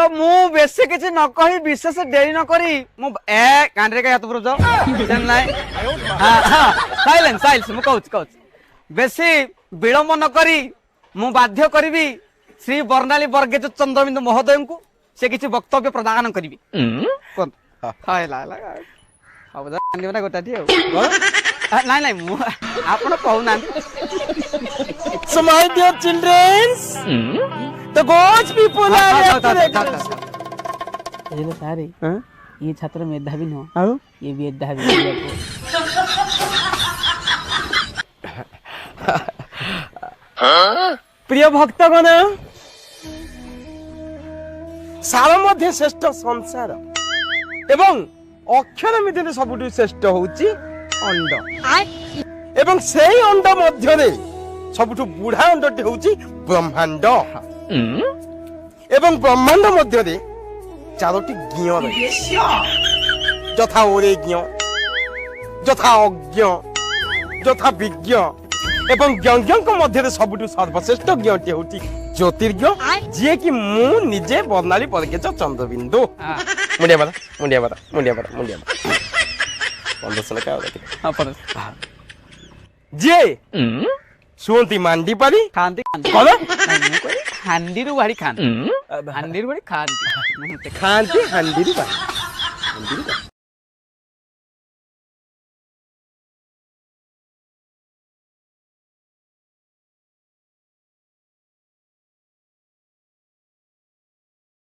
तो मु बेसी किसी न कही विशेष देरी न करी मु ए कांडरे का हाथ पर जाओ जन नाही हां हां साइलेंस साइलेंस मु कहूच बेसी विलंब न करी मु बाध्य करबी श्री बर्णाली वर्गेज चंद्रबिंदु महोदय को से किसी वक्तव्य प्रदान करबी कोन हाय ला ला अब जानिबो ना गोटाटी नाही नाही मु आपण कहू ना So my dear children, the God's people are ये सारे ये छात्र मेधावी न आउ ये भी मेधावी प्रिय भक्तगण सार मध्य श्रेष्ठ संसार एवं अक्षर मिथिले सबुठु श्रेष्ठ होउची अंड एवं सेई अंड मध्यरे सबुठु बुढ़ा अंडटी होउची ब्रह्मांड एवं ब्रह्मांड मध्यरे चारोटी ज्ञ रही यथा ओरेज्ञ यथा अज्ञ यथा विज्ञ एवं ज्ञ मध्य सबुठु सर्वश्रेष्ठ ज्ञटी होउची ज्योतिर्ज्ञ जे कि मु निजे बर्णाली वर्गेज चंद्रबिंदु मुंडिया बारा मुंडिया बारा मुंडिया बारा मुंडिया बारा पंदसला का हां पर जे सुंती मांडी पारी खांती कोन हांडी रु वाड़ी खान हांडी रु वाड़ी खान खांती हांडी पारी